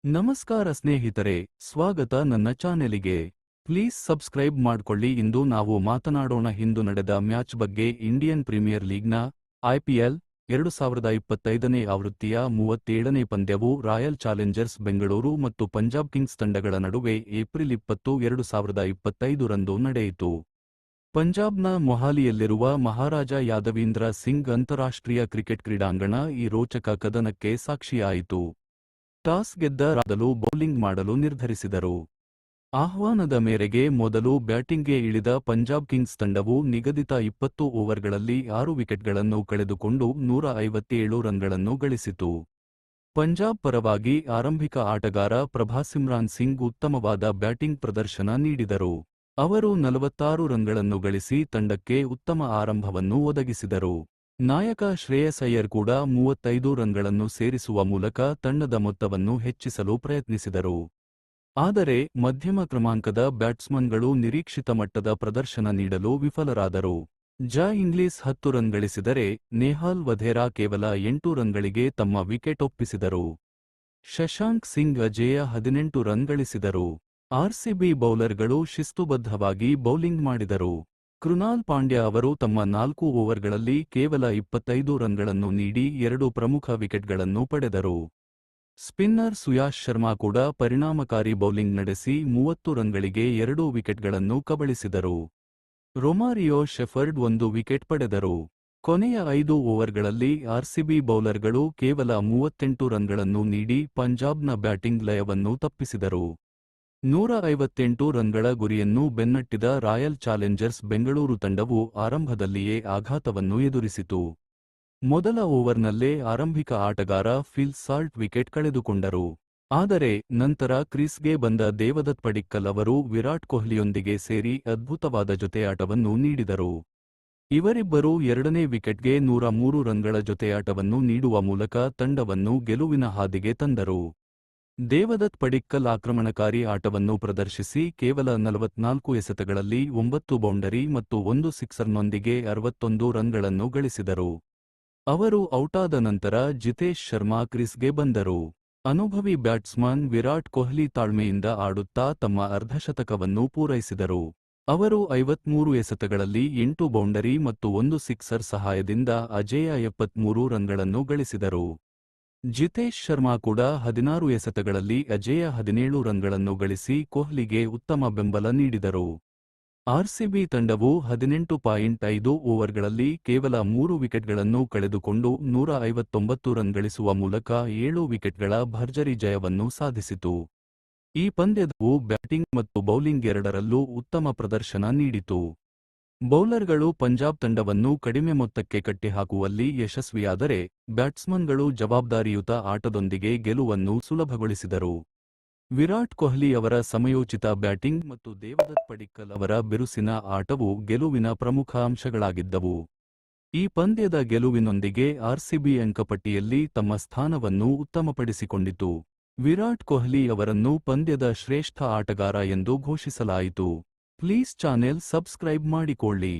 ನಮಸ್ಕಾರ ಸ್ನೇಹಿತರೆ, ಸ್ವಾಗತ ನನ್ನ ಚಾನೆಲಿಗೆ. ಪ್ಲೀಸ್ ಸಬ್ಸ್ಕ್ರೈಬ್ ಮಾಡ್ಕೊಳ್ಳಿ. ಇಂದು ನಾವು ಮಾತನಾಡೋಣ ಇಂದು ನಡೆದ ಮ್ಯಾಚ್ ಬಗ್ಗೆ. ಇಂಡಿಯನ್ ಪ್ರೀಮಿಯರ್ ಲೀಗ್ನ IPL 2025ನೇ ಆವೃತ್ತಿಯ 37ನೇ ಪಂದ್ಯವು ರಾಯಲ್ ಚಾಲೆಂಜರ್ಸ್ ಬೆಂಗಳೂರು ಮತ್ತು ಪಂಜಾಬ್ ಕಿಂಗ್ಸ್ ತಂಡಗಳ ನಡುವೆ ಏಪ್ರಿಲ್ 20, 2025 ರಂದು ನಡೆಯಿತು. ಪಂಜಾಬ್ನ ಮೊಹಾಲಿಯಲ್ಲಿರುವ ಮಹಾರಾಜ ಯಾದವೀಂದ್ರ ಸಿಂಗ್ ಅಂತಾರಾಷ್ಟ್ರೀಯ ಕ್ರಿಕೆಟ್ ಕ್ರೀಡಾಂಗಣ ಈ ರೋಚಕ ಕದನಕ್ಕೆ ಸಾಕ್ಷಿಯಾಯಿತು. ಟಾಸ್ ಗೆದ್ದ ರಾಯಲ್ ಬೌಲಿಂಗ್ ಮಾಡಲು ನಿರ್ಧರಿಸಿದರು. ಆಹ್ವಾನದ ಮೇರೆಗೆ ಮೊದಲು ಬ್ಯಾಟಿಂಗ್ಗೆ ಇಳಿದ ಪಂಜಾಬ್ ಕಿಂಗ್ಸ್ ತಂಡವು ನಿಗದಿತ 20 ಓವರ್ಗಳಲ್ಲಿ 6 ವಿಕೆಟ್ಗಳನ್ನು ಕಳೆದುಕೊಂಡು 157 ರನ್ಗಳನ್ನು ಗಳಿಸಿತು. ಪಂಜಾಬ್ ಪರವಾಗಿ ಆರಂಭಿಕ ಆಟಗಾರ ಪ್ರಭಾಸಿಮ್ರಾನ್ ಸಿಂಗ್ ಉತ್ತಮವಾದ ಬ್ಯಾಟಿಂಗ್ ಪ್ರದರ್ಶನ ನೀಡಿದರು. ಅವರು 46 ರನ್ಗಳನ್ನು ಗಳಿಸಿ ತಂಡಕ್ಕೆ ಉತ್ತಮ ಆರಂಭವನ್ನು ಒದಗಿಸಿದರು. ನಾಯಕ ಶ್ರೇಯಸ್ ಅಯ್ಯರ್ ಕೂಡ 35 ರನ್ಗಳನ್ನು ಸೇರಿಸುವ ಮೂಲಕ ತಂಡದ ಮೊತ್ತವನ್ನು ಹೆಚ್ಚಿಸಲು ಪ್ರಯತ್ನಿಸಿದರು. ಆದರೆ ಮಧ್ಯಮ ಕ್ರಮಾಂಕದ ಬ್ಯಾಟ್ಸ್ಮನ್ಗಳು ನಿರೀಕ್ಷಿತ ಮಟ್ಟದ ಪ್ರದರ್ಶನ ನೀಡಲು ವಿಫಲರಾದರು. ಜಾ ಇಂಗ್ಲಿಸ್ 10 ರನ್ ಗಳಿಸಿದರೆ ನೆಹಾಲ್ ವಧೇರಾ ಕೇವಲ 8 ರನ್ಗಳಿಗೆ ತಮ್ಮ ವಿಕೆಟ್ ಒಪ್ಪಿಸಿದರು. ಶಶಾಂಕ್ ಸಿಂಗ್ ಅಜೇಯ 18 ರನ್ ಗಳಿಸಿದರು. RCB ಬೌಲರ್ಗಳು ಶಿಸ್ತುಬದ್ಧವಾಗಿ ಬೌಲಿಂಗ್ ಮಾಡಿದರು. ಕೃನಾಲ್ ಪಾಂಡ್ಯ ಅವರು ತಮ್ಮ 4 ಓವರ್ಗಳಲ್ಲಿ ಕೇವಲ 25 ರನ್ಗಳನ್ನು ನೀಡಿ 2 ಪ್ರಮುಖ ವಿಕೆಟ್ಗಳನ್ನು ಪಡೆದರು. ಸ್ಪಿನ್ನರ್ ಸುಯಾಶ್ ಶರ್ಮಾ ಕೂಡ ಪರಿಣಾಮಕಾರಿ ಬೌಲಿಂಗ್ ನಡೆಸಿ 30 ರನ್ಗಳಿಗೆ 2 ವಿಕೆಟ್ಗಳನ್ನು ಕಬಳಿಸಿದರು. ರೊಮಾರಿಯೋ ಶೆಫರ್ಡ್ 1 ವಿಕೆಟ್ ಪಡೆದರು. ಕೊನೆಯ 5 ಓವರ್ಗಳಲ್ಲಿ RCB ಬೌಲರ್ಗಳು ಕೇವಲ 38 ರನ್ಗಳನ್ನು ನೀಡಿ ಪಂಜಾಬ್ನ ಬ್ಯಾಟಿಂಗ್ ಲಯವನ್ನು ತಪ್ಪಿಸಿದರು. 158 ರನ್ಗಳ ಗುರಿಯನ್ನು ಬೆನ್ನಟ್ಟಿದ ರಾಯಲ್ ಚಾಲೆಂಜರ್ಸ್ ಬೆಂಗಳೂರು ತಂಡವು ಆರಂಭದಲ್ಲಿಯೇ ಆಘಾತವನ್ನು ಎದುರಿಸಿತು. ಮೊದಲ ಓವರ್ನಲ್ಲೇ ಆರಂಭಿಕ ಆಟಗಾರ ಫಿಲ್ ಸಾಲ್ಟ್ ವಿಕೆಟ್ ಕಳೆದುಕೊಂಡರು. ಆದರೆ ನಂತರ ಕ್ರೀಸ್ಗೆ ಬಂದ ದೇವದತ್ ಪಡಿಕ್ಕಲ್ ಅವರು ವಿರಾಟ್ ಕೊಹ್ಲಿಯೊಂದಿಗೆ ಸೇರಿ ಅದ್ಭುತವಾದ ಜೊತೆಯಾಟವನ್ನು ನೀಡಿದರು. ಇವರಿಬ್ಬರೂ ಎರಡನೇ ವಿಕೆಟ್ಗೆ 103 ರನ್ಗಳ ಜೊತೆಯಾಟವನ್ನು ನೀಡುವ ಮೂಲಕ ತಂಡವನ್ನು ಗೆಲುವಿನ ಹಾದಿಗೆ ತಂದರು. ದೇವದತ್ ಪಡಿಕ್ಕಲ್ ಆಕ್ರಮಣಕಾರಿ ಆಟವನ್ನು ಪ್ರದರ್ಶಿಸಿ ಕೇವಲ 44 ಎಸೆತಗಳಲ್ಲಿ 9 ಬೌಂಡರಿ ಮತ್ತು 1 ಸಿಕ್ಸರ್ನೊಂದಿಗೆ 61 ರನ್ಗಳನ್ನು ಗಳಿಸಿದರು. ಅವರು ಔಟಾದ ನಂತರ ಜಿತೇಶ್ ಶರ್ಮಾ ಕ್ರೀಸ್ಗೆ ಬಂದರು. ಅನುಭವಿ ಬ್ಯಾಟ್ಸ್ಮನ್ ವಿರಾಟ್ ಕೊಹ್ಲಿ ತಾಳ್ಮೆಯಿಂದ ಆಡುತ್ತಾ ತಮ್ಮ ಅರ್ಧಶತಕವನ್ನು ಪೂರೈಸಿದರು. ಅವರು 53 ಎಸೆತಗಳಲ್ಲಿ 8 ಬೌಂಡರಿ ಮತ್ತು 1 ಸಿಕ್ಸರ್ ಸಹಾಯದಿಂದ ಅಜೇಯ 73 ರನ್ಗಳನ್ನು ಗಳಿಸಿದರು. ಜಿತೇಶ್ ಶರ್ಮಾ ಕೂಡ 16 ಎಸೆತಗಳಲ್ಲಿ ಅಜೇಯ 17 ರನ್ಗಳನ್ನು ಗಳಿಸಿ ಕೊಹ್ಲಿಗೆ ಉತ್ತಮ ಬೆಂಬಲ ನೀಡಿದರು. RCB ತಂಡವು 18.5 ಓವರ್ಗಳಲ್ಲಿ ಕೇವಲ 3 ವಿಕೆಟ್ಗಳನ್ನು ಕಳೆದುಕೊಂಡು 159 ರನ್ ಗಳಿಸುವ ಮೂಲಕ 7 ವಿಕೆಟ್ಗಳ ಭರ್ಜರಿ ಜಯವನ್ನು ಸಾಧಿಸಿತು. ಈ ಪಂದ್ಯವು ಬ್ಯಾಟಿಂಗ್ ಮತ್ತು ಬೌಲಿಂಗ್ ಎರಡರಲ್ಲೂ ಉತ್ತಮ ಪ್ರದರ್ಶನ ನೀಡಿತು. ಬೌಲರ್ಗಳು ಪಂಜಾಬ್ ತಂಡವನ್ನು ಕಡಿಮೆ ಮೊತ್ತಕ್ಕೆ ಕಟ್ಟಿಹಾಕುವಲ್ಲಿ ಯಶಸ್ವಿಯಾದರೆ ಬ್ಯಾಟ್ಸ್ಮನ್ಗಳು ಜವಾಬ್ದಾರಿಯುತ ಆಟದೊಂದಿಗೆ ಗೆಲುವನ್ನು ಸುಲಭಗೊಳಿಸಿದರು. ವಿರಾಟ್ ಕೊಹ್ಲಿ ಅವರ ಸಮಯೋಚಿತ ಬ್ಯಾಟಿಂಗ್ ಮತ್ತು ದೇವದತ್ ಪಡಿಕ್ಕಲ್ ಅವರ ಬಿರುಸಿನ ಆಟವು ಗೆಲುವಿನ ಪ್ರಮುಖ ಅಂಶಗಳಾಗಿದ್ದವು. ಈ ಪಂದ್ಯದ ಗೆಲುವಿನೊಂದಿಗೆ RCB ಅಂಕಪಟ್ಟಿಯಲ್ಲಿ ತಮ್ಮ ಸ್ಥಾನವನ್ನು ಉತ್ತಮಪಡಿಸಿಕೊಂಡಿತು. ವಿರಾಟ್ ಕೊಹ್ಲಿ ಅವರನ್ನು ಪಂದ್ಯದ ಶ್ರೇಷ್ಠ ಆಟಗಾರ ಎಂದು ಘೋಷಿಸಲಾಯಿತು. ಪ್ಲೀಸ್ ಚಾನೆಲ್ ಸಬ್ಸ್ಕ್ರೈಬ್ ಮಾಡಿಕೊಳ್ಳಿ.